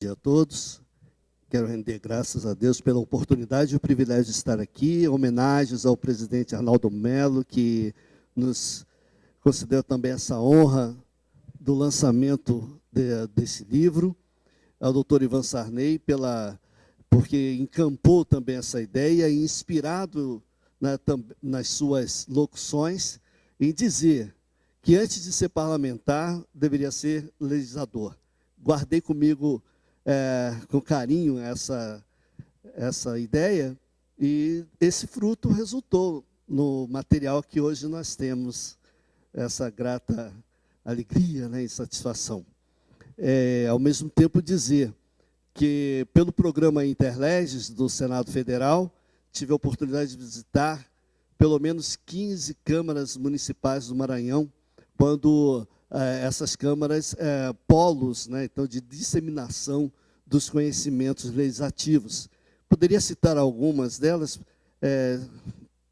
Dia a todos. Quero render graças a Deus pela oportunidade e o privilégio de estar aqui. Homenagens ao presidente Arnaldo Melo, que nos concedeu também essa honra do lançamento desse livro. Ao doutor Ivan Sarney, porque encampou também essa ideia e inspirado nas suas locuções em dizer que antes de ser parlamentar, deveria ser legislador. Guardei comigo com carinho essa ideia, e esse fruto resultou no material que hoje nós temos, essa grata alegria, e satisfação. Ao mesmo tempo dizer que, pelo programa Interleges do Senado Federal, tive a oportunidade de visitar pelo menos 15 câmaras municipais do Maranhão, quando essas câmaras, polos, então, de disseminação dos conhecimentos legislativos. Poderia citar algumas delas,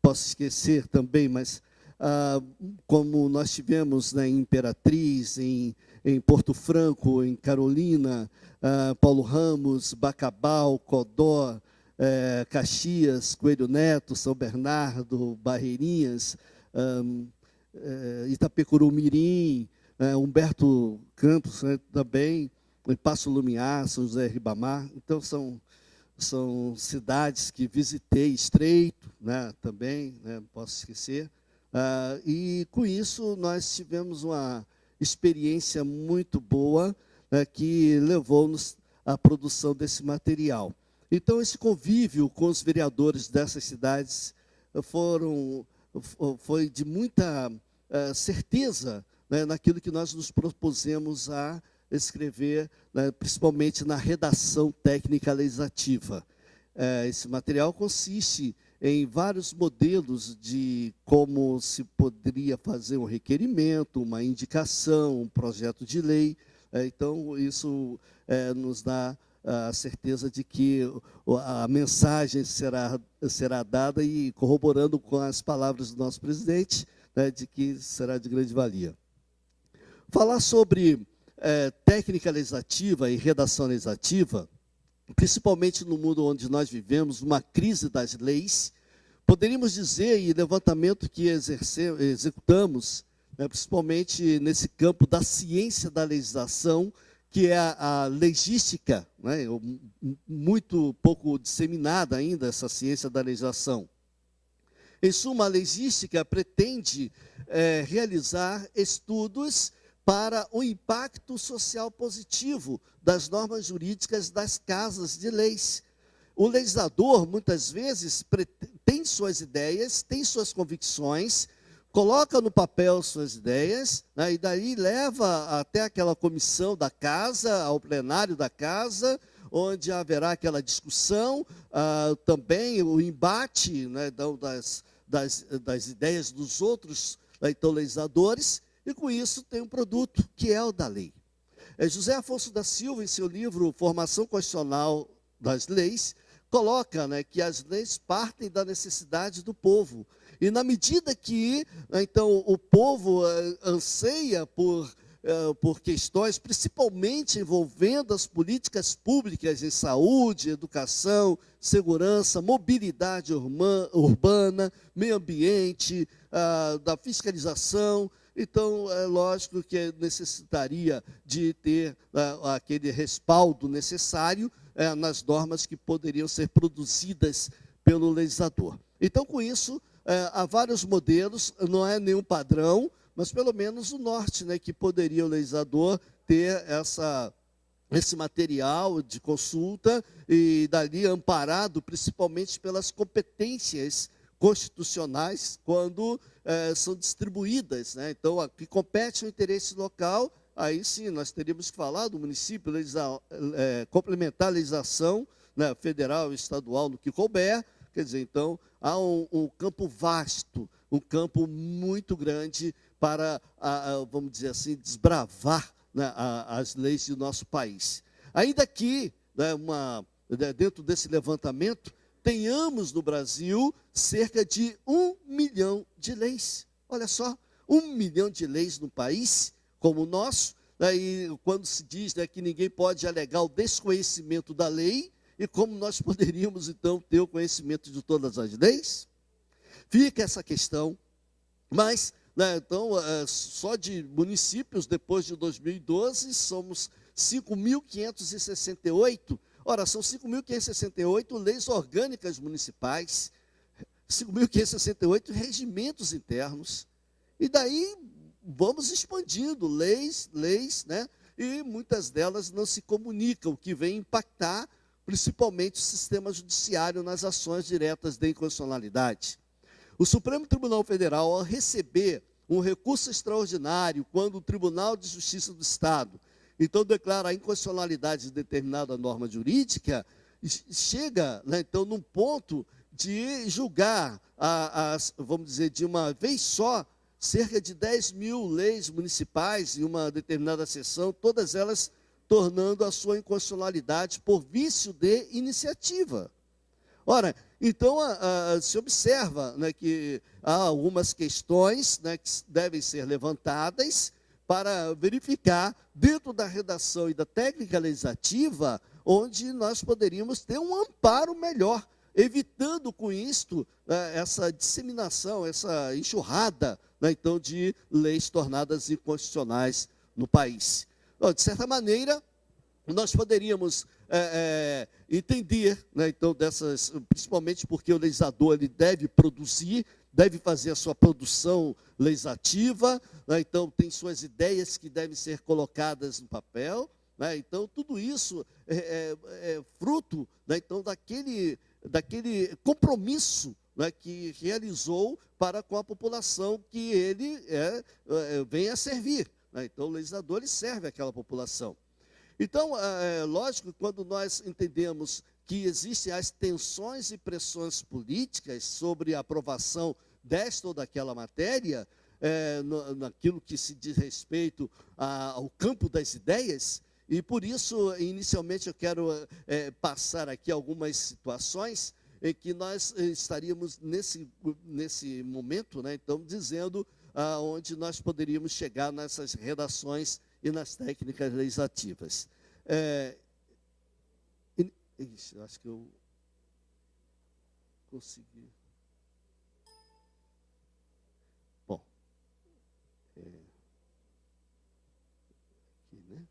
posso esquecer também, mas como nós tivemos em Imperatriz, em Porto Franco, em Carolina, Paulo Ramos, Bacabal, Codó, Caxias, Coelho Neto, São Bernardo, Barreirinhas, Itapecuru-Mirim, Humberto Campos, também, Passo Lumiar, São José Ribamar. Então, são cidades que visitei, Estreito, também, não posso esquecer. E, com isso, nós tivemos uma experiência muito boa, que levou-nos à produção desse material. Então, esse convívio com os vereadores dessas cidades foi de muita certeza, naquilo que nós nos propusemos a escrever, principalmente na redação técnica legislativa. Esse material consiste em vários modelos de como se poderia fazer um requerimento, uma indicação, um projeto de lei. Então, isso nos dá a certeza de que a mensagem será dada, e corroborando com as palavras do nosso presidente, de que será de grande valia. Falar sobre técnica legislativa e redação legislativa, principalmente no mundo onde nós vivemos, uma crise das leis, poderíamos dizer, e levantamento que executamos, principalmente nesse campo da ciência da legislação, que é a legística, muito pouco disseminada ainda, essa ciência da legislação. Em suma, a legística pretende realizar estudos para o impacto social positivo das normas jurídicas das casas de leis. O legislador, muitas vezes, tem suas ideias, tem suas convicções, coloca no papel suas ideias, e daí leva até aquela comissão da casa, ao plenário da casa, onde haverá aquela discussão, também o embate, das ideias dos outros legisladores, e com isso tem um produto que é o da lei. José Afonso da Silva, em seu livro Formação Constitucional das Leis, coloca que as leis partem da necessidade do povo. E na medida que, então, o povo anseia por questões, principalmente envolvendo as políticas públicas em saúde, educação, segurança, mobilidade urbana, meio ambiente, da fiscalização. Então, é lógico que necessitaria de ter aquele respaldo necessário nas normas que poderiam ser produzidas pelo legislador. Então, com isso, há vários modelos, não é nenhum padrão, mas pelo menos o norte, que poderia o legislador ter esse material de consulta, e dali amparado principalmente pelas competências constitucionais, quando são distribuídas. Então, aqui compete o interesse local, aí sim nós teríamos que falar do município, complementar a legislação federal e estadual no que couber. Quer dizer, então, há um campo vasto, um campo muito grande para, vamos dizer assim, desbravar as leis do nosso país. Ainda que, dentro desse levantamento, tenhamos no Brasil cerca de 1 milhão de leis. Olha só, 1 milhão de leis no país como o nosso, né, e quando se diz, né, que ninguém pode alegar o desconhecimento da lei, e como nós poderíamos, então, ter o conhecimento de todas as leis? Fica essa questão, mas, né, então, só de municípios, depois de 2012, somos 5.568. Ora, são 5.568 leis orgânicas municipais, 5.568 regimentos internos, e daí vamos expandindo leis, né, e muitas delas não se comunicam, o que vem impactar principalmente o sistema judiciário nas ações diretas de inconstitucionalidade. O Supremo Tribunal Federal, ao receber um recurso extraordinário, quando o Tribunal de Justiça do Estado, então, declara a inconstitucionalidade de determinada norma jurídica, chega, né, então, num ponto de julgar, vamos dizer, de uma vez só, cerca de 10.000 leis municipais em uma determinada sessão, todas elas tornando a sua inconstitucionalidade por vício de iniciativa. Ora, então, se observa, né, que há algumas questões, né, que devem ser levantadas para verificar, dentro da redação e da técnica legislativa, onde nós poderíamos ter um amparo melhor, evitando com isto essa disseminação, essa enxurrada, né, então, de leis tornadas inconstitucionais no país. Então, de certa maneira, nós poderíamos entender, né, então, dessas, principalmente porque o legislador ele deve produzir, deve fazer a sua produção legislativa, né, então tem suas ideias que devem ser colocadas no papel, né, então tudo isso é fruto, né, então, daquele compromisso, né, que realizou para com a população que ele vem a servir, né, então o legislador ele serve àquela população. Então, lógico, quando nós entendemos que existem as tensões e pressões políticas sobre a aprovação desta ou daquela matéria, naquilo que se diz respeito ao campo das ideias, e por isso, inicialmente, eu quero passar aqui algumas situações em que nós estaríamos nesse momento, né, então, dizendo onde nós poderíamos chegar nessas redações e nas técnicas legislativas. Isso, acho que eu consegui. Bom, aqui, né?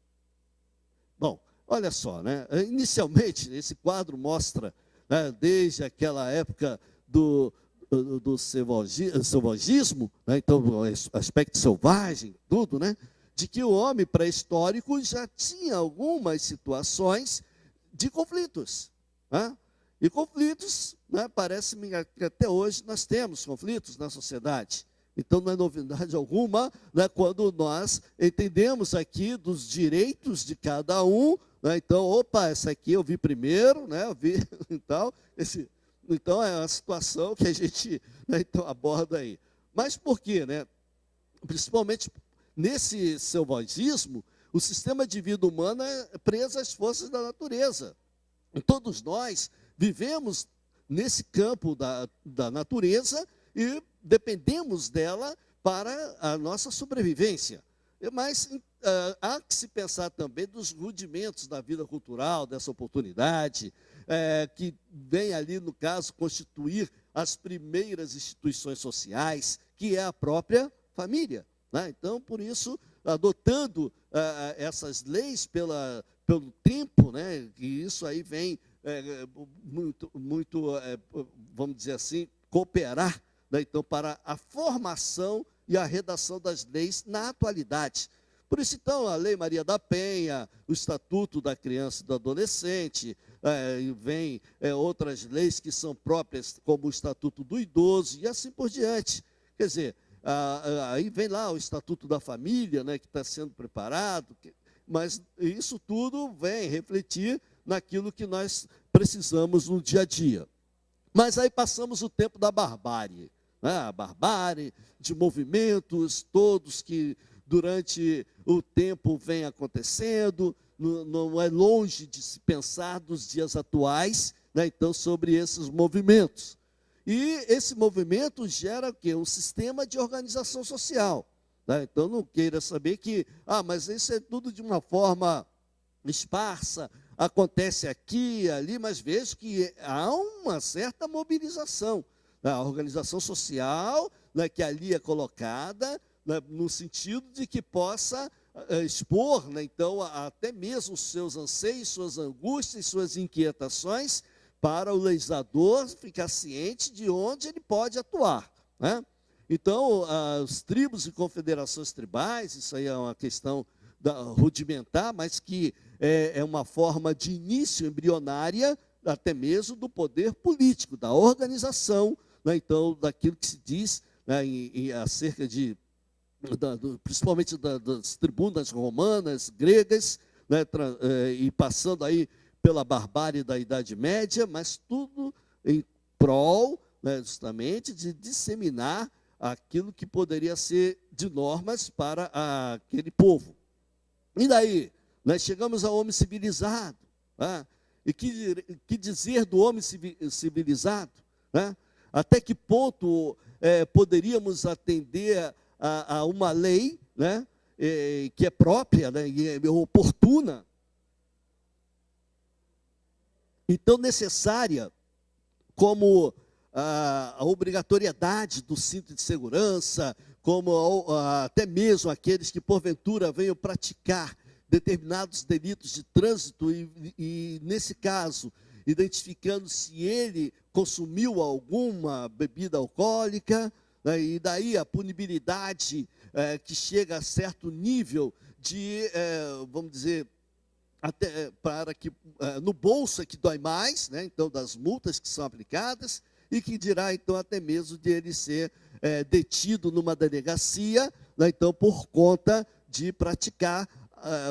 Bom, olha só, né? Inicialmente, esse quadro mostra, né, desde aquela época do selvagismo, né, então, o aspecto selvagem, tudo, né? De que o homem pré-histórico já tinha algumas situações de conflitos. Né? E conflitos, né, parece-me que até hoje nós temos conflitos na sociedade. Então, não é novidade alguma, né, quando nós entendemos aqui dos direitos de cada um. Né, então, opa, essa aqui eu vi primeiro, né, eu vi então, então é uma situação que a gente, né, então, aborda aí. Mas por quê? Né? Principalmente nesse selvagismo, o sistema de vida humana é preso às forças da natureza. E todos nós vivemos nesse campo da natureza e dependemos dela para a nossa sobrevivência. Mas há que se pensar também dos rudimentos da vida cultural, dessa oportunidade, que vem ali, no caso, constituir as primeiras instituições sociais, que é a própria família. Né? Então, por isso, adotando essas leis pelo tempo, né, e isso aí vem muito vamos dizer assim, cooperar, né, então, para a formação e a redação das leis na atualidade. Por isso, então, a Lei Maria da Penha, o Estatuto da Criança e do Adolescente, vem outras leis que são próprias, como o Estatuto do Idoso, e assim por diante. Quer dizer, aí vem lá o Estatuto da Família, né, que está sendo preparado, mas isso tudo vem refletir naquilo que nós precisamos no dia a dia. Mas aí passamos o tempo da barbárie, né, a barbárie de movimentos todos que durante o tempo vem acontecendo, não é longe de se pensar dos dias atuais, né, então, sobre esses movimentos. E esse movimento gera o quê? Um sistema de organização social. Tá? Então, não queira saber que, mas isso é tudo de uma forma esparsa, acontece aqui, ali, mas vejo que há uma certa mobilização. Né? A organização social, né, que ali é colocada, né, no sentido de que possa expor, né, então, até mesmo os seus anseios, suas angústias, suas inquietações, para o legislador ficar ciente de onde ele pode atuar. Né? Então, as tribos e confederações tribais, isso aí é uma questão rudimentar, mas que é uma forma de início embrionária, até mesmo do poder político, da organização, né, então, daquilo que se diz, né, acerca de, principalmente das tribunas romanas, gregas, né, e passando aí pela barbárie da Idade Média, mas tudo em prol, né, justamente, de disseminar aquilo que poderia ser de normas para aquele povo. E daí, nós chegamos ao homem civilizado. Né? E que dizer do homem civilizado? Né? Até que ponto poderíamos atender a uma lei, né, que é própria, né, e é oportuna, e tão necessária como a obrigatoriedade do cinto de segurança, como até mesmo aqueles que porventura venham praticar determinados delitos de trânsito e nesse caso, identificando se ele consumiu alguma bebida alcoólica, né, e daí a punibilidade que chega a certo nível de, vamos dizer, até para que no bolso é que dói mais, né, então das multas que são aplicadas, e que dirá então até mesmo de ele ser detido numa delegacia, né, então por conta de praticar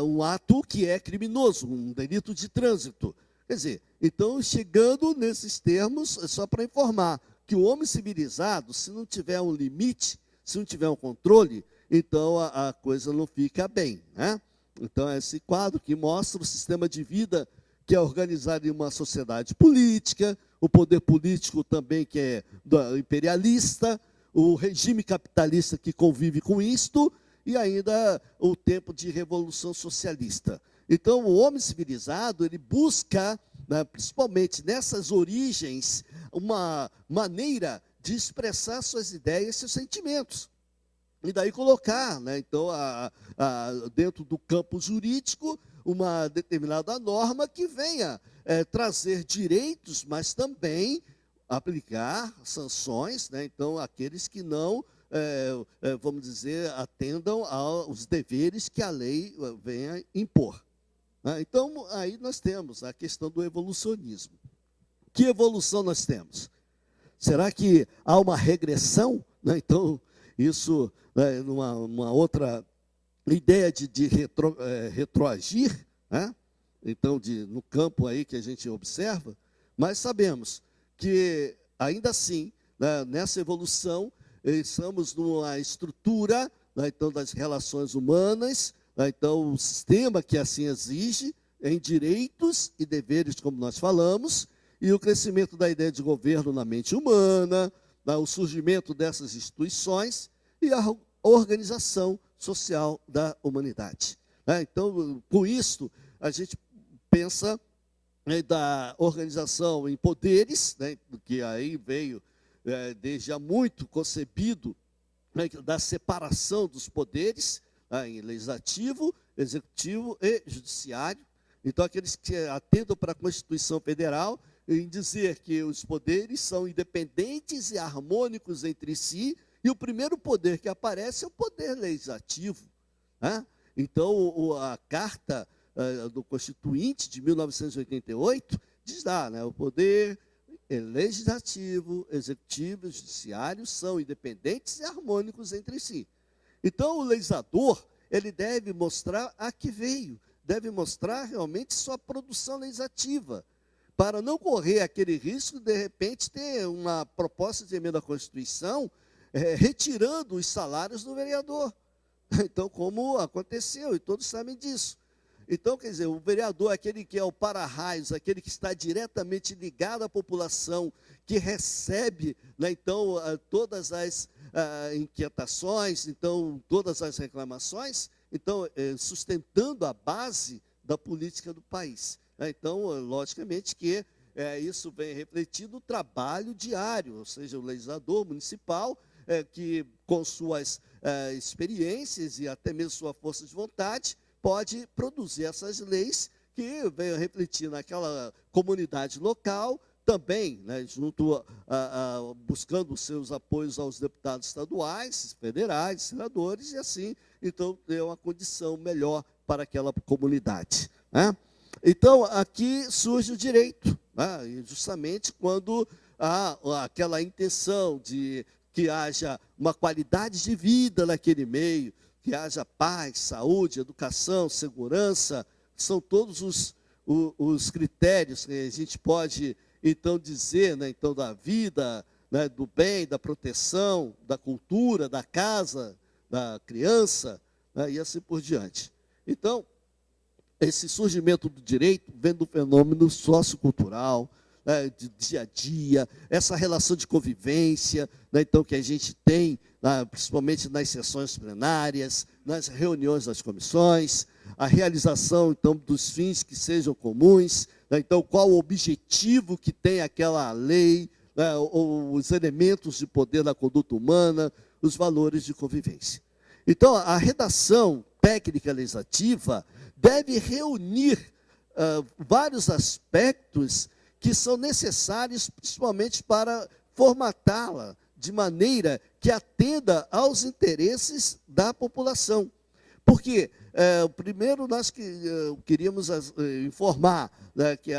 um ato que é criminoso, um delito de trânsito. Quer dizer, então chegando nesses termos, é só para informar que o homem civilizado, se não tiver um limite, se não tiver um controle, então a coisa não fica bem, né? Então, é esse quadro que mostra o sistema de vida que é organizado em uma sociedade política, o poder político também que é imperialista, o regime capitalista que convive com isto, e ainda o tempo de revolução socialista. Então, o homem civilizado, ele busca, né, principalmente nessas origens, uma maneira de expressar suas ideias e seus sentimentos. E daí colocar, né, então, dentro do campo jurídico, uma determinada norma que venha trazer direitos, mas também aplicar sanções, né, então, àqueles que não, vamos dizer, atendam aos deveres que a lei venha impor. Né? Então, aí nós temos a questão do evolucionismo. Que evolução nós temos? Será que há uma regressão? Né? Então, isso, né, numa outra ideia de retroagir, né? Então, no campo aí que a gente observa, mas sabemos que, ainda assim, né, nessa evolução, estamos numa estrutura, né, então, das relações humanas, né, então, o sistema que assim exige, em direitos e deveres, como nós falamos, e o crescimento da ideia de governo na mente humana, o surgimento dessas instituições e a organização social da humanidade. Então, com isto, a gente pensa, né, da organização em poderes, né, que aí veio desde há muito concebido, né, da separação dos poderes, né, em legislativo, executivo e judiciário. Então, aqueles que atendam para a Constituição Federal, em dizer que os poderes são independentes e harmônicos entre si, e o primeiro poder que aparece é o poder legislativo. Né? Então, a Carta do Constituinte de 1988 diz lá, né, o poder legislativo, executivo e judiciário são independentes e harmônicos entre si. Então, o legislador, ele deve mostrar a que veio, deve mostrar realmente sua produção legislativa, para não correr aquele risco de repente, ter uma proposta de emenda à Constituição retirando os salários do vereador. Então, como aconteceu, e todos sabem disso. Então, quer dizer, o vereador é aquele que é o para-raios, aquele que está diretamente ligado à população, que recebe, né, então, todas as inquietações, então, todas as reclamações, então, sustentando a base da política do país. Então, logicamente que isso vem refletido no trabalho diário, ou seja, o legislador municipal, que com suas experiências e até mesmo sua força de vontade, pode produzir essas leis que venham refletir naquela comunidade local, também, né, junto buscando seus apoios aos deputados estaduais, federais, senadores, e assim, então, ter uma condição melhor para aquela comunidade. Né? Então, aqui surge o direito, né, justamente quando há aquela intenção de que haja uma qualidade de vida naquele meio, que haja paz, saúde, educação, segurança, são todos os critérios que a gente pode, então, dizer, né, então, da vida, né, do bem, da proteção, da cultura, da casa, da criança, né, e assim por diante. Então, esse surgimento do direito vem do fenômeno sociocultural, de dia a dia, essa relação de convivência, né, então, que a gente tem, principalmente nas sessões plenárias, nas reuniões das comissões, a realização, então, dos fins que sejam comuns, né, então, qual o objetivo que tem aquela lei, né, ou os elementos de poder da conduta humana, os valores de convivência. Então, a redação técnica legislativa deve reunir vários aspectos que são necessários, principalmente para formatá-la de maneira que atenda aos interesses da população. Porque, primeiro, nós queríamos informar, né, que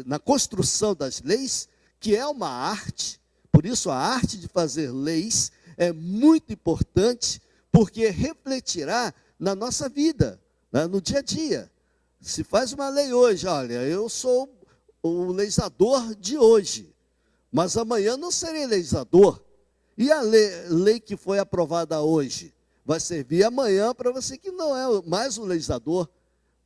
na construção das leis, que é uma arte, por isso a arte de fazer leis é muito importante, porque refletirá na nossa vida, né, no dia a dia. Se faz uma lei hoje, olha, eu sou o legislador de hoje, mas amanhã não serei legislador. E a lei que foi aprovada hoje vai servir amanhã para você que não é mais um legislador.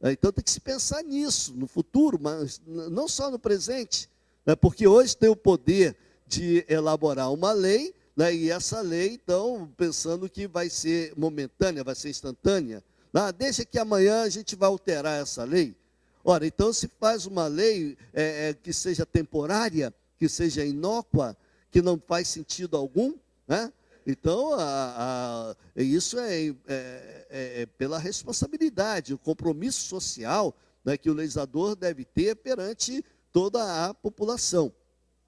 Então tem que se pensar nisso, no futuro, mas não só no presente, né, porque hoje tem o poder de elaborar uma lei, né, e essa lei, então, pensando que vai ser momentânea, vai ser instantânea, deixa que amanhã a gente vai alterar essa lei. Ora, então se faz uma lei que seja temporária, que seja inócua, que não faz sentido algum, né? Então, isso é pela responsabilidade, o compromisso social, né, que o legislador deve ter perante toda a população.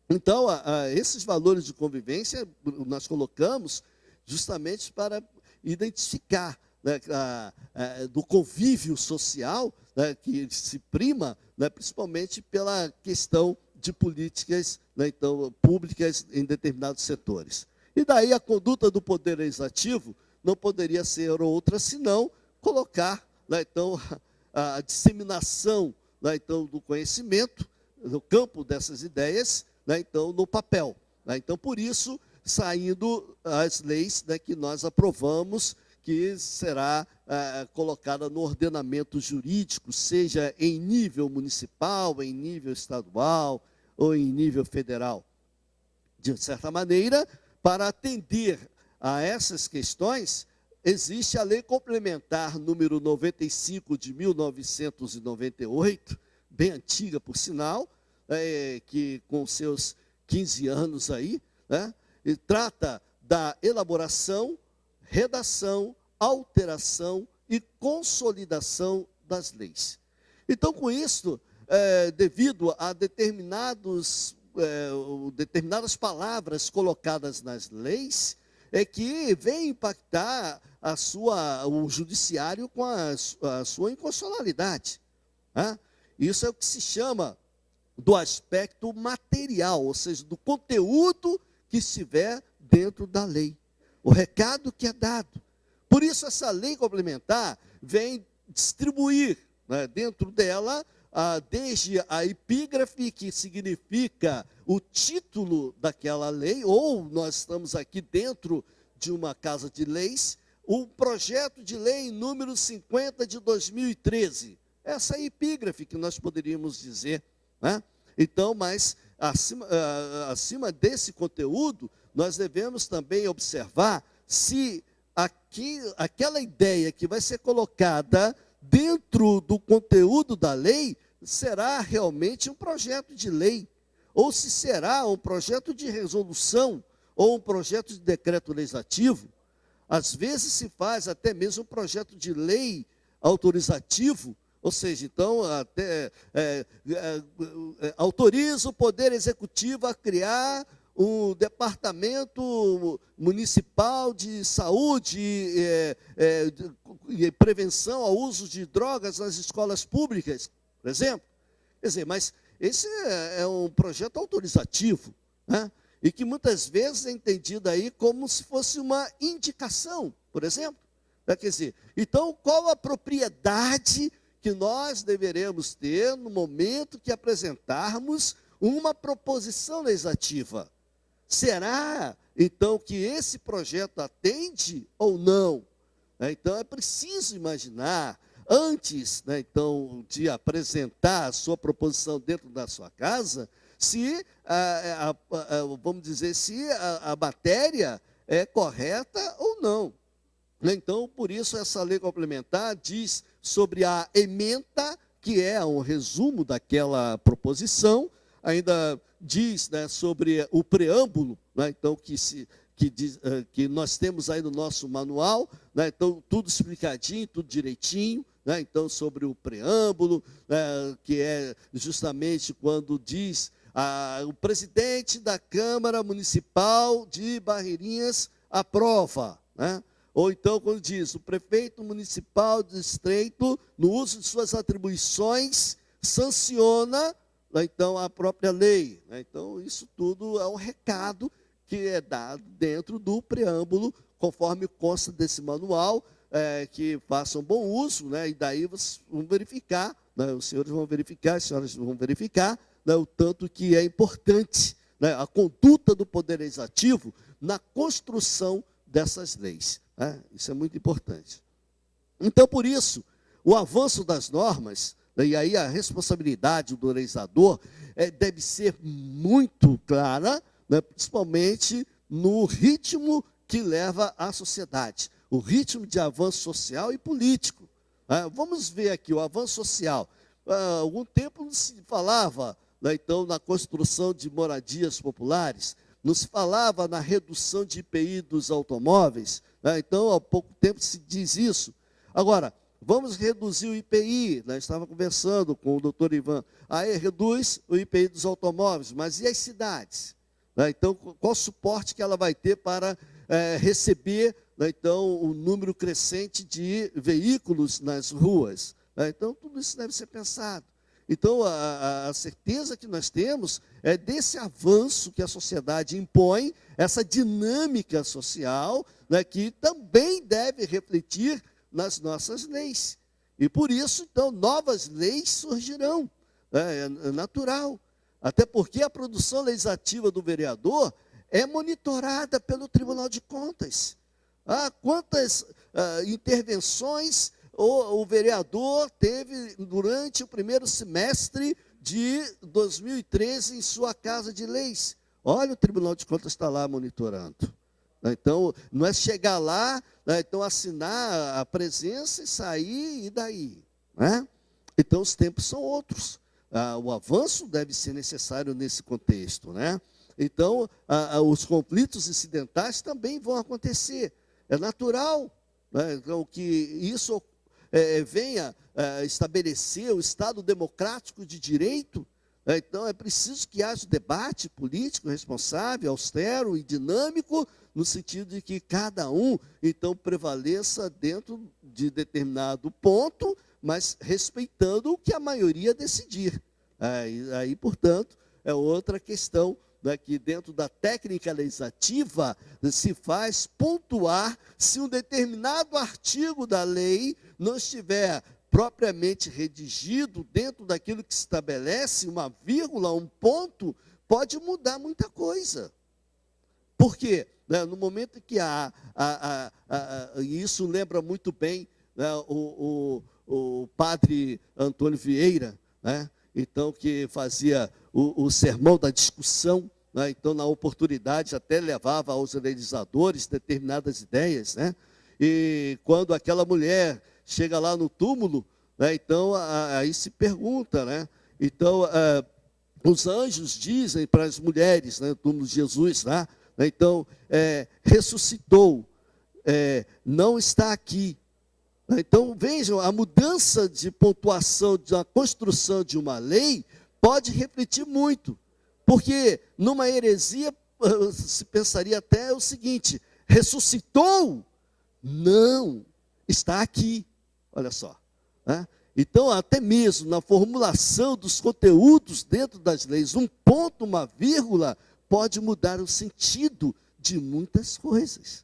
Então, esses valores de convivência nós colocamos justamente para identificar, né, do convívio social, né, que se prima, né, principalmente pela questão de políticas, né, então, públicas em determinados setores. E daí a conduta do Poder Legislativo não poderia ser outra senão colocar, né, então, a disseminação, né, então, do conhecimento, no campo dessas ideias, né, então, no papel. Né? Então, por isso, saindo as leis, né, que nós aprovamos, que será colocada no ordenamento jurídico, seja em nível municipal, em nível estadual ou em nível federal. De certa maneira, para atender a essas questões, existe a Lei Complementar número 95 de 1998, bem antiga, por sinal, que com seus 15 anos aí, né, e trata da elaboração, redação, alteração e consolidação das leis. Então, com isso, devido a determinadas palavras colocadas nas leis, que vem impactar o judiciário com a sua inconstitucionalidade. Né? Isso é o que se chama do aspecto material, ou seja, do conteúdo que estiver dentro da lei. O recado que é dado. Por isso, essa lei complementar vem distribuir, né, dentro dela, desde a epígrafe, que significa o título daquela lei, ou nós estamos aqui dentro de uma casa de leis, o projeto de lei número 50 de 2013. Essa é a epígrafe que nós poderíamos dizer, né? Então, mas acima desse conteúdo, nós devemos também observar se aquela ideia que vai ser colocada dentro do conteúdo da lei será realmente um projeto de lei, ou se será um projeto de resolução, ou um projeto de decreto legislativo. Às vezes se faz até mesmo um projeto de lei autorizativo, ou seja, então, até autoriza o Poder Executivo a criar um departamento municipal de saúde e prevenção ao uso de drogas nas escolas públicas, por exemplo. Quer dizer, mas esse é um projeto autorizativo, né? E que muitas vezes é entendido aí como se fosse uma indicação, por exemplo. Quer dizer, então, qual a propriedade que nós deveremos ter no momento que apresentarmos uma proposição legislativa? Será, então, que esse projeto atende ou não? Então, é preciso imaginar, antes, né, então, de apresentar a sua proposição dentro da sua casa, se, vamos dizer, se a matéria é correta ou não. Então, por isso, essa lei complementar diz sobre a ementa, que é um resumo daquela proposição, ainda diz, né, sobre o preâmbulo, né, então, que nós temos aí no nosso manual, né, então, tudo explicadinho, tudo direitinho, né, então, sobre o preâmbulo, né, que é justamente quando diz o presidente da Câmara Municipal de Barreirinhas aprova, né? Ou então, quando diz, o prefeito municipal do distrito, no uso de suas atribuições, sanciona, então, a própria lei. Então, isso tudo é um recado que é dado dentro do preâmbulo, conforme consta desse manual, que façam bom uso, né? E daí vocês vão verificar, né? Os senhores vão verificar, as senhoras vão verificar, né? O tanto que é importante, né, a conduta do Poder Legislativo na construção dessas leis. Isso é muito importante. Então, por isso, o avanço das normas, né, e aí a responsabilidade do legislador deve ser muito clara, né, principalmente no ritmo que leva a sociedade, o ritmo de avanço social e político. Vamos ver aqui o avanço social. Há algum tempo não se falava, né, então, na construção de moradias populares, não se falava na redução de IPI dos automóveis, né? Então, há pouco tempo se diz isso. Agora, vamos reduzir o IPI, né? Estava conversando com o doutor Ivan, aí reduz o IPI dos automóveis, mas e as cidades? Né? Então, qual o suporte que ela vai ter para receber, né, então, o número crescente de veículos nas ruas? Né? Então, tudo isso deve ser pensado. Então, a certeza que nós temos é desse avanço que a sociedade impõe, essa dinâmica social, né, que também deve refletir nas nossas leis. E por isso, então, novas leis surgirão. É natural. Até porque a produção legislativa do vereador é monitorada pelo Tribunal de Contas. Quantas intervenções o vereador teve durante o primeiro semestre de 2013 em sua Casa de Leis? Olha, o Tribunal de Contas está lá monitorando. Então, não é chegar lá, né, então assinar a presença e sair, e daí? Né? Então, os tempos são outros. O avanço deve ser necessário nesse contexto. Né? Então, os conflitos incidentais também vão acontecer. É natural, né, então, que isso venha estabelecer o Estado democrático de direito. Então, é preciso que haja debate político responsável, austero e dinâmico, no sentido de que cada um, então, prevaleça dentro de determinado ponto, mas respeitando o que a maioria decidir. Aí, portanto, é outra questão, né, que dentro da técnica legislativa se faz pontuar se um determinado artigo da lei não estiver propriamente redigido dentro daquilo que se estabelece, uma vírgula, um ponto, pode mudar muita coisa. Por quê? Né, no momento em que e isso lembra muito bem, né, o padre Antônio Vieira, né, então, que fazia o sermão da discussão, né, então, na oportunidade, até levava aos legisladores determinadas ideias, né, e quando aquela mulher chega lá no túmulo, né, então, aí se pergunta, né, então, os anjos dizem para as mulheres, né, no túmulo de Jesus, lá, né, então, ressuscitou, não está aqui. Então, vejam, a mudança de pontuação, da construção de uma lei, pode refletir muito. Porque numa heresia, se pensaria até o seguinte: ressuscitou? Não, está aqui. Olha só. Né? Então, até mesmo na formulação dos conteúdos dentro das leis, um ponto, uma vírgula, pode mudar o sentido de muitas coisas.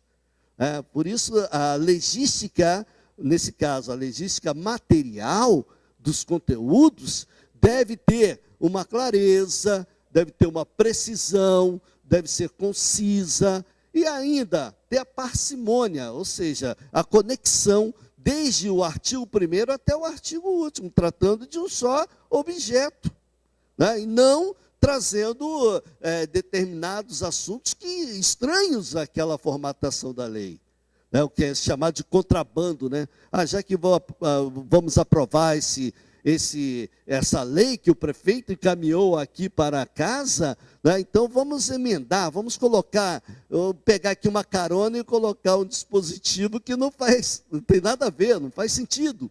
Por isso, a legística, nesse caso, a legística material dos conteúdos, deve ter uma clareza, deve ter uma precisão, deve ser concisa, e ainda ter a parcimônia, ou seja, a conexão desde o artigo 1º até o artigo 8º, tratando de um só objeto, né? E não trazendo determinados assuntos estranhos àquela formatação da lei. Né, o que é chamado de contrabando, né? Já que vamos aprovar essa lei que o prefeito encaminhou aqui para a casa, né, então vamos emendar, vamos pegar aqui uma carona e colocar um dispositivo que não tem nada a ver, não faz sentido.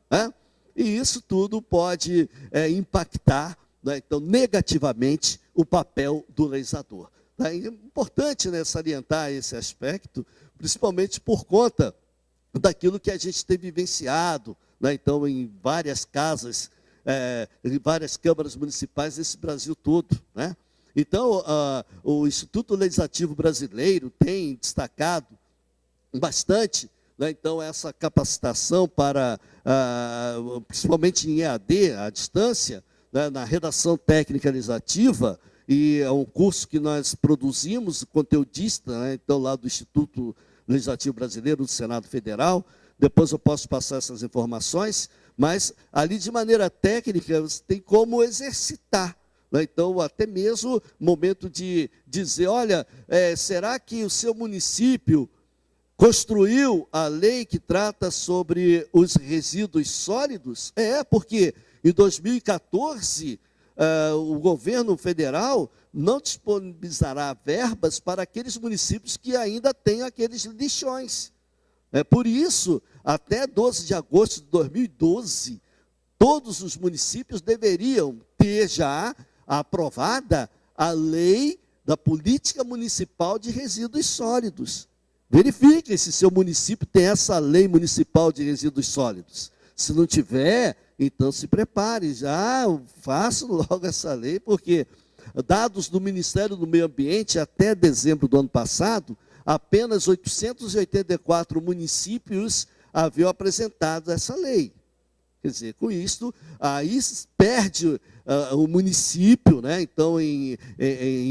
Né? E isso tudo pode impactar, né, então, negativamente o papel do legislador. É importante, né, salientar esse aspecto, principalmente por conta daquilo que a gente tem vivenciado, né, então, em várias casas, em várias câmaras municipais desse Brasil todo. Né? Então, o Instituto Legislativo Brasileiro tem destacado bastante, né, então, essa capacitação para, principalmente em EAD, à distância, né, na redação técnica legislativa, e é um curso que nós produzimos, conteudista, né, então, lá do Instituto Legislativo Brasileiro, do Senado Federal. Depois eu posso passar essas informações, mas ali, de maneira técnica, você tem como exercitar. Né? Então, até mesmo momento de dizer, olha, será que o seu município construiu a lei que trata sobre os resíduos sólidos? Porque em 2014, o governo federal não disponibilizará verbas para aqueles municípios que ainda têm aqueles lixões. Por isso, até 12 de agosto de 2012, todos os municípios deveriam ter já aprovada a lei da política municipal de resíduos sólidos. Verifique se seu município tem essa lei municipal de resíduos sólidos. Se não tiver, então se prepare, já faça logo essa lei, porque dados do Ministério do Meio Ambiente até dezembro do ano passado, apenas 884 municípios haviam apresentado essa lei. Quer dizer, com isso, aí perde o município, né, então, em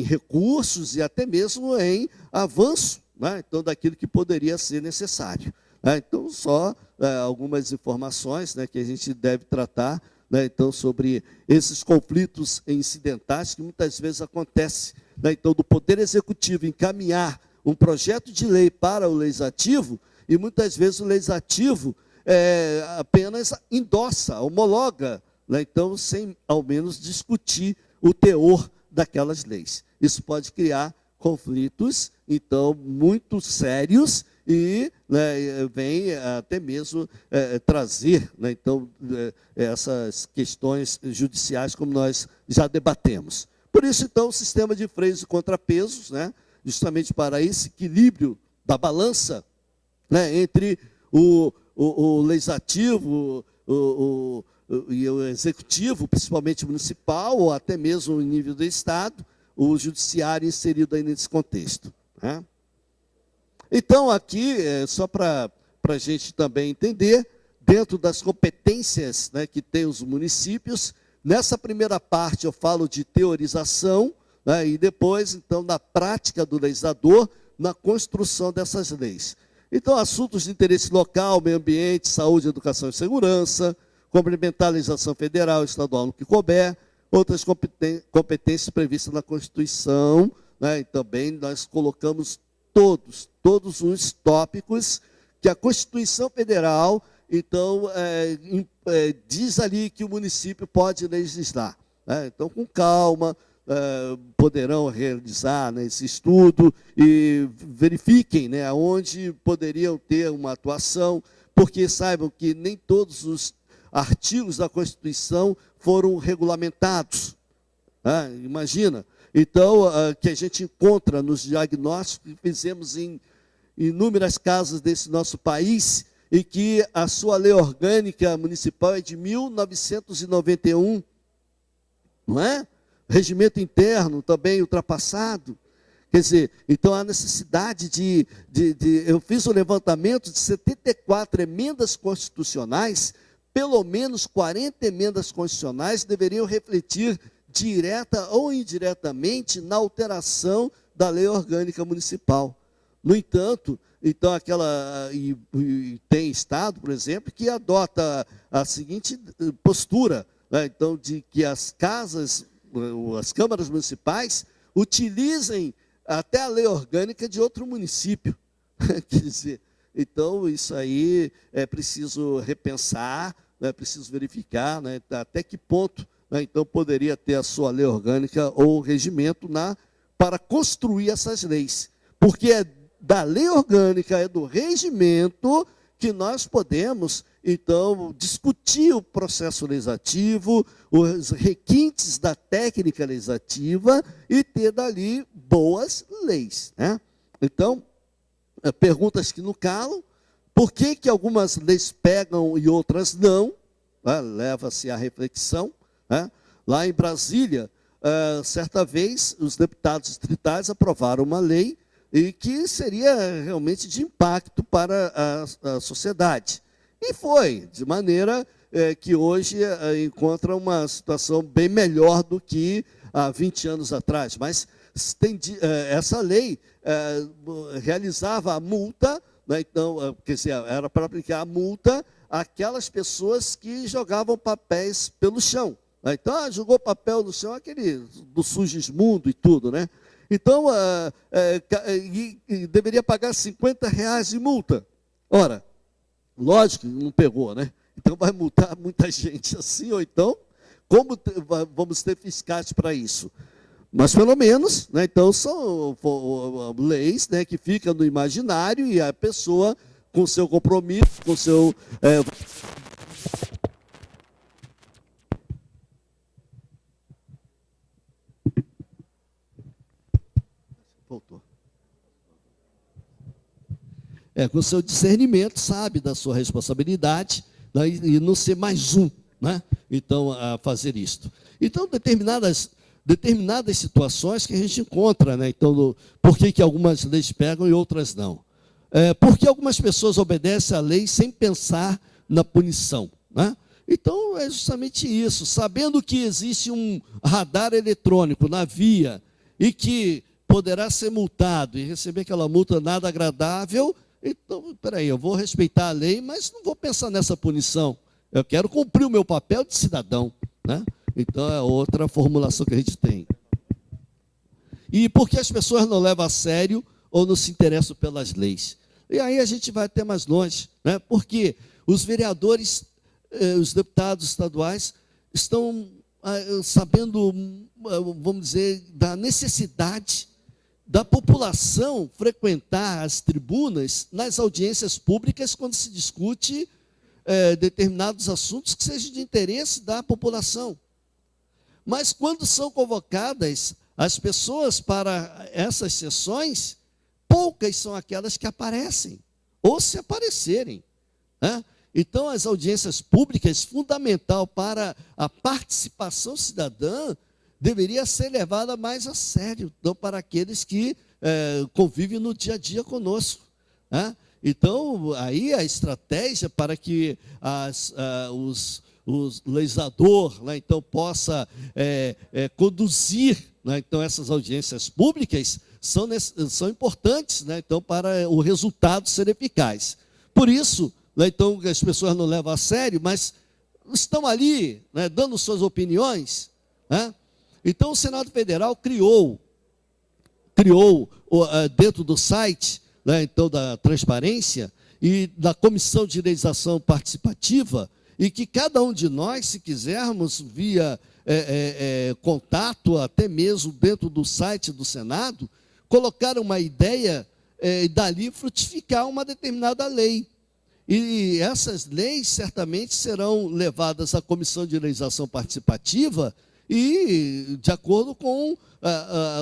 recursos e até mesmo em avanço, né, então, daquilo que poderia ser necessário. Né? Então, só algumas informações, né, que a gente deve tratar, né, então, sobre esses conflitos incidentais que muitas vezes acontecem. Né, então, do Poder Executivo encaminhar um projeto de lei para o Legislativo, e muitas vezes o Legislativo apenas endossa, homologa, né, então, sem ao menos discutir o teor daquelas leis. Isso pode criar conflitos, então, muito sérios, e, né, vem até mesmo trazer, né, então, essas questões judiciais, como nós já debatemos. Por isso, então, o sistema de freios e contrapesos, né, justamente para esse equilíbrio da balança, né, entre o legislativo e o executivo, principalmente municipal, ou até mesmo em nível do Estado, o judiciário inserido aí nesse contexto. Né? Então, aqui, só para a gente também entender, dentro das competências, né, que tem os municípios, nessa primeira parte eu falo de teorização, né, e depois, então, na prática do legislador, na construção dessas leis. Então, assuntos de interesse local, meio ambiente, saúde, educação e segurança, complementar a legislação federal e estadual no que couber, outras competências previstas na Constituição, né, e também nós colocamos todos os tópicos que a Constituição Federal, então, diz ali que o município pode legislar, né? Então, com calma, poderão realizar, né, esse estudo e verifiquem, né, aonde poderiam ter uma atuação, porque saibam que nem todos os artigos da Constituição foram regulamentados. Né? Imagina. Então, que a gente encontra nos diagnósticos que fizemos em inúmeras casas desse nosso país, e que a sua lei orgânica municipal é de 1991, não é? Regimento interno também ultrapassado. Quer dizer, então há necessidade eu fiz um levantamento de 74 emendas constitucionais, pelo menos 40 emendas constitucionais deveriam refletir direta ou indiretamente na alteração da lei orgânica municipal. No entanto, então tem estado, por exemplo, que adota a seguinte postura, né? Então, de que as câmaras municipais utilizem até a lei orgânica de outro município. Quer dizer, então isso aí é preciso repensar, é preciso verificar, né, até que ponto, né, então poderia ter a sua lei orgânica ou regimento para construir essas leis. Porque é da lei orgânica, é do regimento que nós podemos, então, discutir o processo legislativo, os requintes da técnica legislativa e ter dali boas leis, né? Então, perguntas que não calam: por que algumas leis pegam e outras não? Né? Leva-se à reflexão, né? Lá em Brasília, certa vez, os deputados distritais aprovaram uma lei e que seria realmente de impacto para a sociedade. E foi, de maneira que hoje encontra uma situação bem melhor do que há 20 anos atrás. Mas essa lei realizava a multa, né, então, quer dizer, era para aplicar a multa àquelas pessoas que jogavam papéis pelo chão. Né? Então, jogou papel no chão, aquele do Sugismundo e tudo, né? Então, deveria pagar R$50 de multa. Ora, lógico que não pegou, né? Então vai multar muita gente assim, ou então, como vamos ter fiscais para isso? Mas pelo menos, né, então são leis, né, que ficam no imaginário e a pessoa, com seu compromisso, com seu... Voltou. Com seu discernimento, sabe da sua responsabilidade, né, e não ser mais um, né, então, a fazer isto. Então, determinadas situações que a gente encontra, né, então, por que algumas leis pegam e outras não? Porque algumas pessoas obedecem à lei sem pensar na punição, né? Então, é justamente isso. Sabendo que existe um radar eletrônico na via e que poderá ser multado e receber aquela multa nada agradável, então, peraí, eu vou respeitar a lei, mas não vou pensar nessa punição. Eu quero cumprir o meu papel de cidadão, né? Então, é outra formulação que a gente tem. E por que as pessoas não levam a sério ou não se interessam pelas leis? E aí a gente vai até mais longe, né? Porque os vereadores, os deputados estaduais, estão sabendo, vamos dizer, da necessidade da população frequentar as tribunas nas audiências públicas quando se discute determinados assuntos que sejam de interesse da população. Mas quando são convocadas as pessoas para essas sessões, poucas são aquelas que aparecem, ou se aparecerem, né? Então, as audiências públicas, fundamental para a participação cidadã, deveria ser levada mais a sério, então, para aqueles que convivem no dia a dia conosco, né? Então, aí a estratégia para que o legislador, né, então possa conduzir, né, então essas audiências públicas são importantes, né, então para o resultado ser eficaz. Por isso, né, então as pessoas não levam a sério, mas estão ali, né, dando suas opiniões, né? Então o Senado Federal criou dentro do site, né, então da transparência e da Comissão de Legislação Participativa, e que cada um de nós, se quisermos, via contato, até mesmo dentro do site do Senado, colocar uma ideia e dali frutificar uma determinada lei. E essas leis certamente serão levadas à Comissão de Legislação Participativa e, de acordo com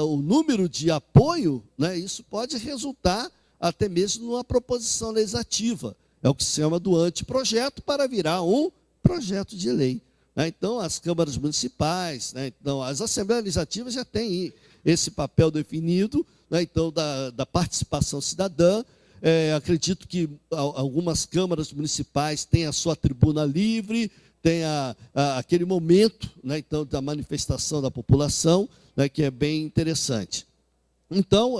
o número de apoio, né, isso pode resultar até mesmo numa proposição legislativa. É o que se chama do anteprojeto para virar um projeto de lei. Né? Então, as câmaras municipais, né, então, as assembleias legislativas já têm esse papel definido, né, então, da participação cidadã. Acredito que algumas câmaras municipais têm a sua tribuna livre, tem aquele momento, né, então, da manifestação da população, né, que é bem interessante. Então,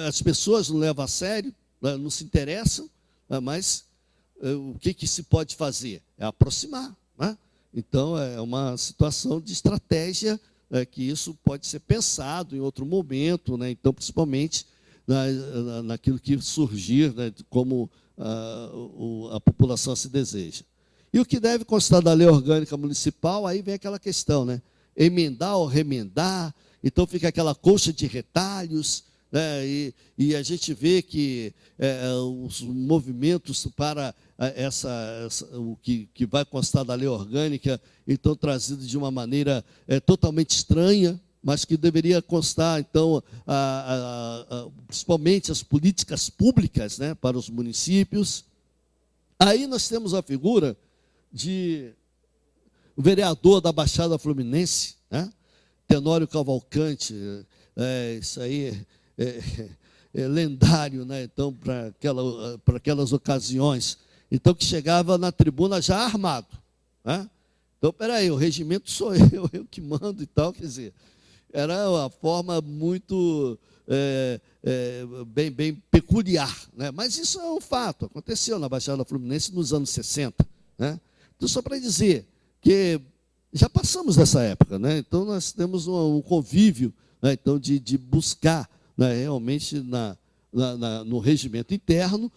as pessoas não levam a sério, né, não se interessam, né, mas o que se pode fazer? É aproximar. Né? Então, é uma situação de estratégia, que isso pode ser pensado em outro momento, né, então, principalmente naquilo que surgir, né, como a população se deseja. E o que deve constar da lei orgânica municipal, aí vem aquela questão, né? Emendar ou remendar, então fica aquela colcha de retalhos, né? E a gente vê que os movimentos para o que vai constar da lei orgânica, então trazido de uma maneira totalmente estranha, mas que deveria constar, então, principalmente as políticas públicas, né, para os municípios. Aí nós temos a figura de o vereador da Baixada Fluminense, né, Tenório Cavalcante, isso aí é lendário, né, então, para aquelas ocasiões. Então, que chegava na tribuna já armado. Né? Então, peraí, o regimento sou eu que mando e tal, quer dizer, era uma forma muito bem peculiar. Né? Mas isso é um fato, aconteceu na Baixada Fluminense nos anos 60. Né? Então, só para dizer que já passamos dessa época. Né? Então, nós temos um convívio, né, então, de buscar, né, realmente no regimento interno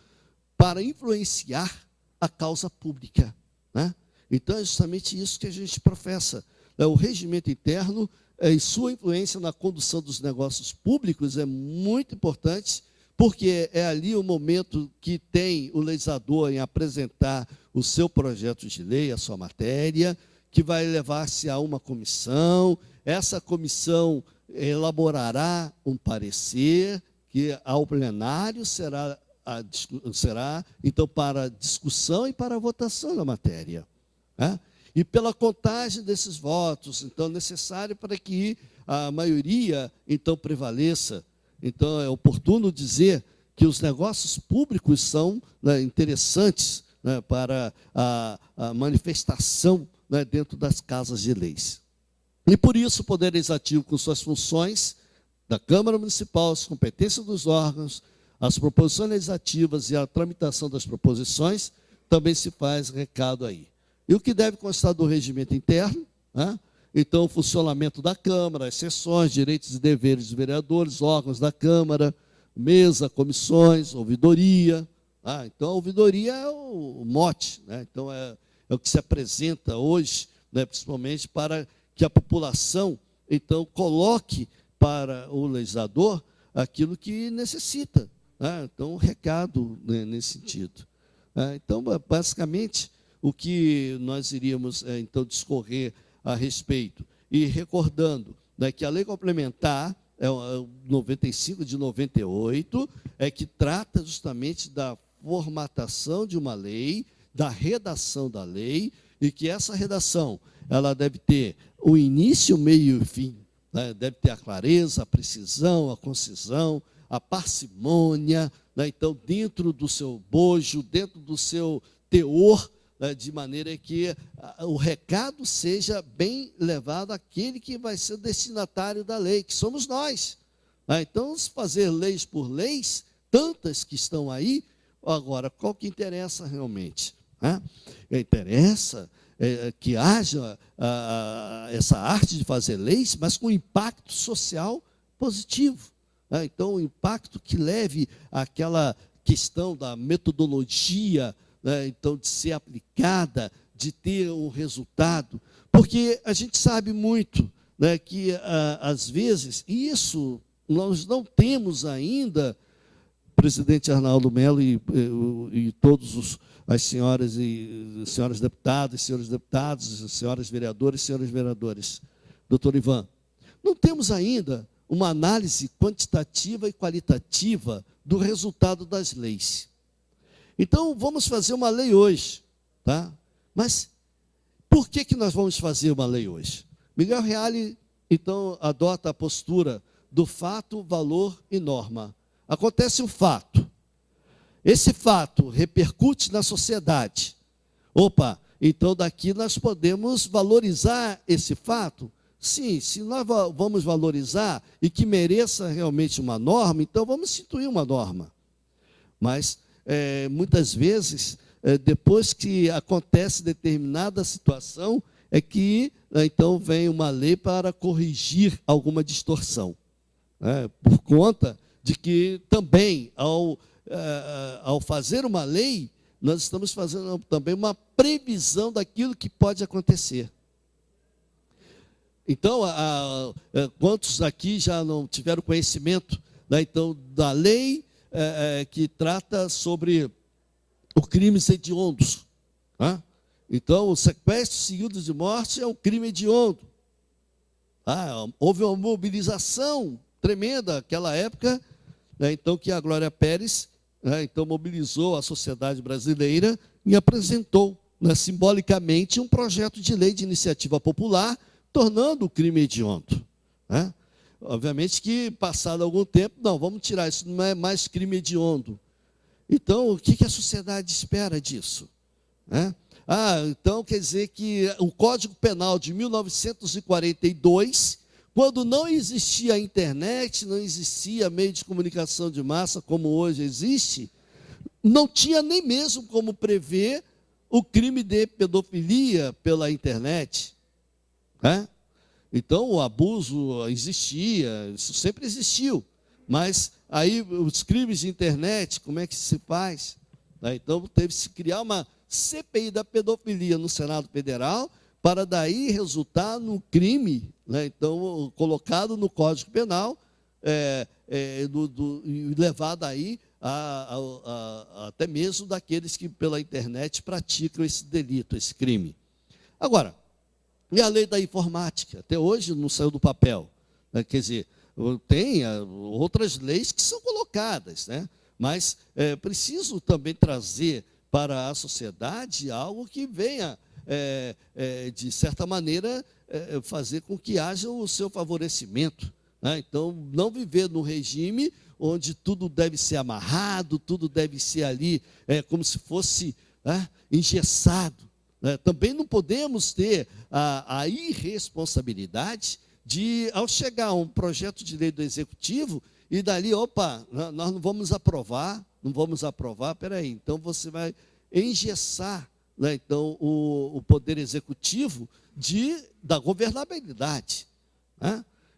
para influenciar a causa pública. Né? Então, é justamente isso que a gente professa. O regimento interno e sua influência na condução dos negócios públicos é muito importante, porque é ali o momento que tem o legislador em apresentar o seu projeto de lei, a sua matéria, que vai levar-se a uma comissão. Essa comissão elaborará um parecer que ao plenário será então para discussão e para votação da matéria. Né? E pela contagem desses votos, então, necessário para que a maioria, então, prevaleça. Então, é oportuno dizer que os negócios públicos são, né, interessantes, né, para a manifestação, né, dentro das casas de leis. E, por isso, o Poder Legislativo, com suas funções da Câmara Municipal, as competências dos órgãos, as proposições legislativas e a tramitação das proposições, também se faz recado aí. E o que deve constar do regimento interno? Né? Então, o funcionamento da Câmara, as sessões, direitos e deveres dos vereadores, órgãos da Câmara, mesa, comissões, ouvidoria. Tá? Então, a ouvidoria é o mote. Né? Então, é o que se apresenta hoje, né, principalmente para que a população, então, coloque para o legislador aquilo que necessita. Né? Então, um recado, né, nesse sentido. Então, basicamente, o que nós iríamos, então, discorrer a respeito. E recordando, né, que a lei complementar, 95 de 98, que trata justamente da formatação de uma lei, da redação da lei, e que essa redação ela deve ter o início, meio e fim. Né? Deve ter a clareza, a precisão, a concisão, a parcimônia, né? Então, dentro do seu bojo, dentro do seu teor, de maneira que o recado seja bem levado àquele que vai ser o destinatário da lei, que somos nós. Então, se fazer leis por leis, tantas que estão aí, agora, qual que interessa realmente? Interessa que haja essa arte de fazer leis, mas com impacto social positivo. Então, o impacto que leve àquela questão da metodologia, então, de ser aplicada, de ter um resultado, porque a gente sabe muito que, às vezes, isso nós não temos ainda, presidente Arnaldo Melo e todos as senhoras e senhoras deputadas, senhores deputados, senhoras vereadoras, senhores vereadores, doutor Ivan, não temos ainda uma análise quantitativa e qualitativa do resultado das leis. Então, vamos fazer uma lei hoje, tá? Mas por que nós vamos fazer uma lei hoje? Miguel Reale, então, adota a postura do fato, valor e norma. Acontece um fato. Esse fato repercute na sociedade. Opa, então daqui nós podemos valorizar esse fato? Sim, se nós vamos valorizar e que mereça realmente uma norma, então vamos instituir uma norma. Mas, muitas vezes, depois que acontece determinada situação, é que, então, vem uma lei para corrigir alguma distorção. Por conta de que também, ao fazer uma lei, nós estamos fazendo também uma previsão daquilo que pode acontecer. Então, quantos aqui já não tiveram conhecimento, então, da lei que trata sobre os crimes hediondos? Então, o sequestro seguido de morte é um crime hediondo. Houve uma mobilização tremenda naquela época, então, que a Glória Pérez então, mobilizou a sociedade brasileira e apresentou, simbolicamente, um projeto de lei de iniciativa popular, tornando o crime hediondo. Obviamente que, passado algum tempo, não, vamos tirar, isso não é mais crime hediondo. Então, o que a sociedade espera disso? Então, quer dizer que o Código Penal de 1942, quando não existia a internet, não existia meio de comunicação de massa como hoje existe, não tinha nem mesmo como prever o crime de pedofilia pela internet. Então, o abuso existia, isso sempre existiu. Mas aí, os crimes de internet, como é que se faz? Então, teve-se que criar uma CPI da pedofilia no Senado Federal, para daí resultar no crime, então, colocado no Código Penal, e levado aí até mesmo daqueles que pela internet praticam esse delito, esse crime. Agora, e a lei da informática? Até hoje não saiu do papel. Quer dizer, tem outras leis que são colocadas, mas é preciso também trazer para a sociedade algo que venha, de certa maneira, fazer com que haja o seu favorecimento. Então, não viver num regime onde tudo deve ser amarrado, tudo deve ser ali como se fosse engessado. Também não podemos ter a irresponsabilidade de, ao chegar um projeto de lei do Executivo, e dali, opa, nós não vamos aprovar, peraí, então você vai engessar, então, o Poder Executivo da governabilidade.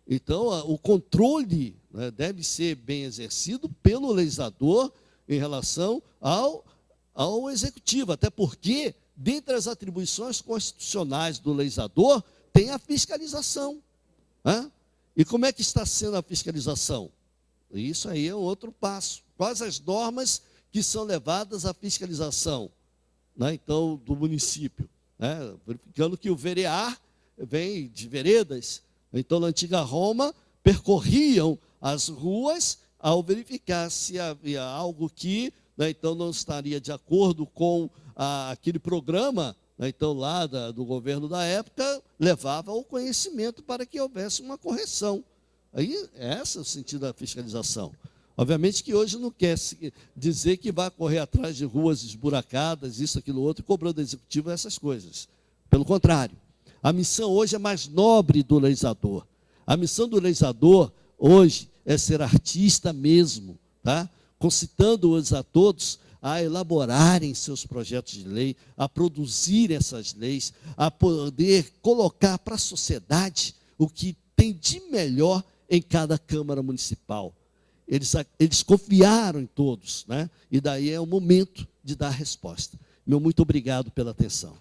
Então, o controle deve ser bem exercido pelo legislador em relação ao Executivo, até porque, dentre as atribuições constitucionais do legislador, tem a fiscalização. E como é que está sendo a fiscalização? Isso aí é outro passo. Quais as normas que são levadas à fiscalização, então, do município? Verificando que o verear vem de veredas. Então, na antiga Roma, percorriam as ruas ao verificar se havia algo que, então, não estaria de acordo com aquele programa, então, lá do governo da época, levava ao conhecimento para que houvesse uma correção. Aí, esse é o sentido da fiscalização. Obviamente que hoje não quer dizer que vai correr atrás de ruas esburacadas, isso, aquilo, outro, e cobrando do executivo essas coisas. Pelo contrário, a missão hoje é mais nobre do legislador. A missão do legislador hoje é ser artista mesmo, tá? Concitando-os a todos a elaborarem seus projetos de lei, a produzir essas leis, a poder colocar para a sociedade o que tem de melhor em cada Câmara Municipal. Eles confiaram em todos, né? E daí é o momento de dar a resposta. Meu muito obrigado pela atenção.